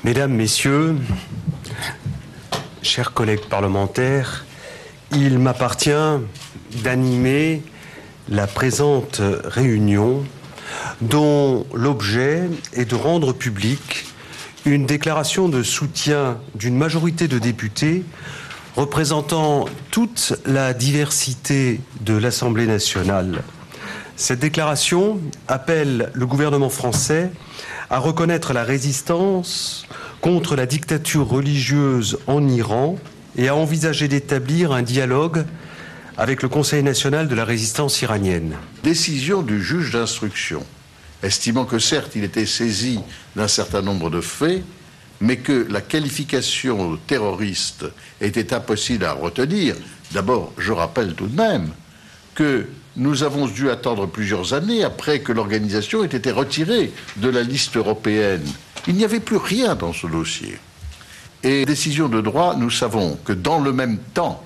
Mesdames, Messieurs, chers collègues parlementaires, il m'appartient d'animer la présente réunion dont l'objet est de rendre publique une déclaration de soutien d'une majorité de députés représentant toute la diversité de l'Assemblée nationale. Cette déclaration appelle le gouvernement français à reconnaître la résistance contre la dictature religieuse en Iran et à envisager d'établir un dialogue avec le Conseil national de la résistance iranienne. Décision du juge d'instruction, estimant que certes il était saisi d'un certain nombre de faits, mais que la qualification terroriste était impossible à retenir. D'abord, je rappelle tout de même que nous avons dû attendre plusieurs années après que l'organisation ait été retirée de la liste européenne. Il n'y avait plus rien dans ce dossier. Et décision de droit, nous savons que dans le même temps,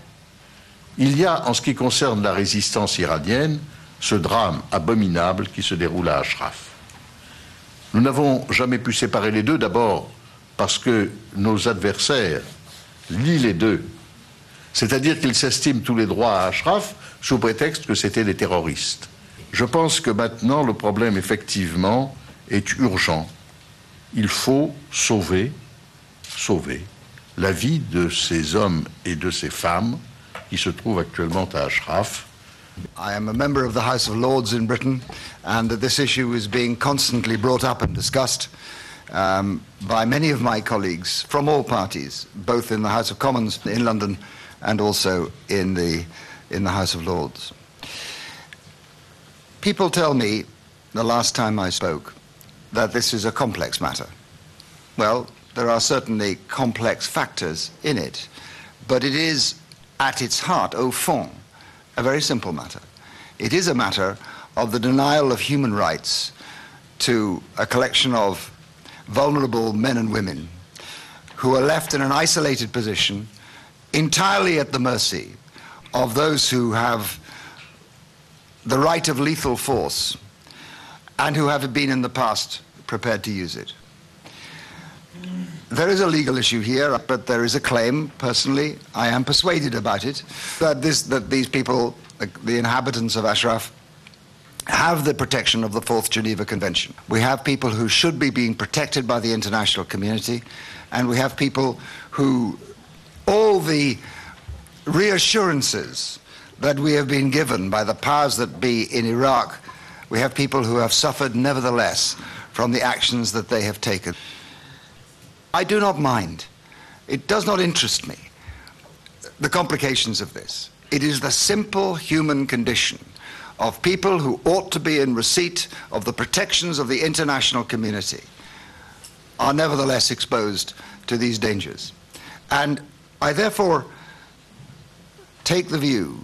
il y a, en ce qui concerne la résistance iranienne, ce drame abominable qui se déroule à Ashraf. Nous n'avons jamais pu séparer les deux, d'abord parce que nos adversaires lient les deux. C'est-à-dire qu'ils s'estiment tous les droits à Ashraf sous prétexte que c'était des terroristes. Je pense que maintenant, le problème, effectivement, est urgent. Il faut sauver la vie de ces hommes et de ces femmes qui se trouvent actuellement à Ashraf. I am a member of the House of Lords in Britain, and this issue is being constantly brought up and discussed by many of my colleagues from all parties, both in the House of Commons in London and also in the House of Lords. People tell me, the last time I spoke, that this is a complex matter. Well, there are certainly complex factors in it, but it is, at its heart, au fond, a very simple matter. It is a matter of the denial of human rights to a collection of vulnerable men and women who are left in an isolated position, entirely at the mercy of those who have the right of lethal force and who have been in the past prepared to use it. There is a legal issue here, but there is a claim, personally, I am persuaded about it, that these people, the inhabitants of Ashraf, have the protection of the Fourth Geneva Convention. We have people who should be being protected by the international community, and we have people who, all the reassurances that we have been given by the powers that be in Iraq, we have people who have suffered nevertheless from the actions that they have taken. I do not mind. It does not interest me, the complications of this. It is the simple human condition of people who ought to be in receipt of the protections of the international community are nevertheless exposed to these dangers. And I therefore take the view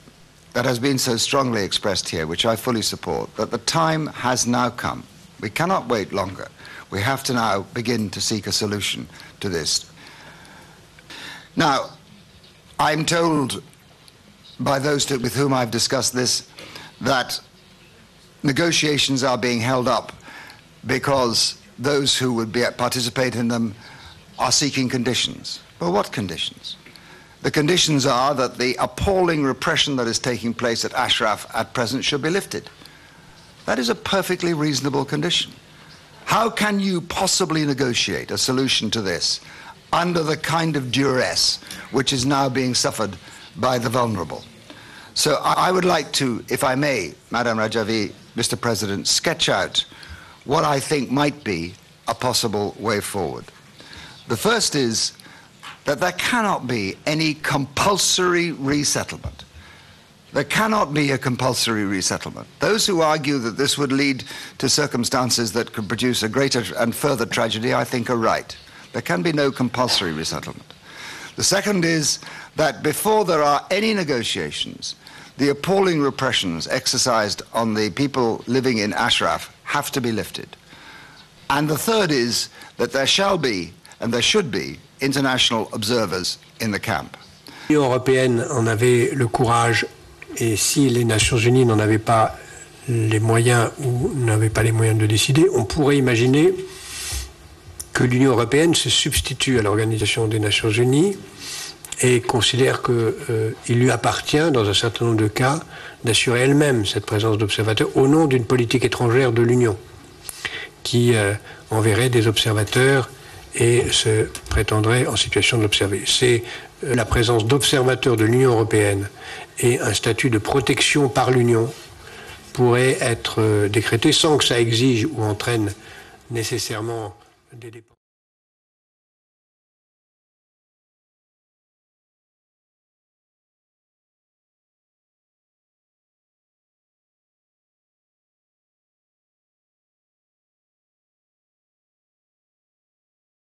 that has been so strongly expressed here, which I fully support, that the time has now come. We cannot wait longer. We have to now begin to seek a solution to this. Now, I'm told by those with whom I've discussed this that negotiations are being held up because those who would participate in them are seeking conditions. Well, what conditions? The conditions are that the appalling repression that is taking place at Ashraf at present should be lifted. That is a perfectly reasonable condition. How can you possibly negotiate a solution to this under the kind of duress which is now being suffered by the vulnerable? So I would like to, if I may, Madam Rajavi, Mr. President, sketch out what I think might be a possible way forward. The first is that there cannot be any compulsory resettlement. There cannot be a compulsory resettlement. Those who argue that this would lead to circumstances that could produce a greater and further tragedy, I think, are right. There can be no compulsory resettlement. The second is that before there are any negotiations, the appalling repressions exercised on the people living in Ashraf have to be lifted. And the third is that there shall be, and there should be, international observers in the camp. L'Union européenne en avait le courage, et si les Nations Unies n'en avaient pas les moyens ou n'avaient pas les moyens de décider, on pourrait imaginer que l'Union européenne se substitue à l'Organisation des Nations Unies et considère qu'il lui appartient, dans un certain nombre de cas, d'assurer elle-même cette présence d'observateurs au nom d'une politique étrangère de l'Union, qui enverrait des observateurs et se prétendrait en situation de l'observer. C'est la présence d'observateurs de l'Union européenne et un statut de protection par l'Union pourrait être décrété sans que ça exige ou entraîne nécessairement des dépenses.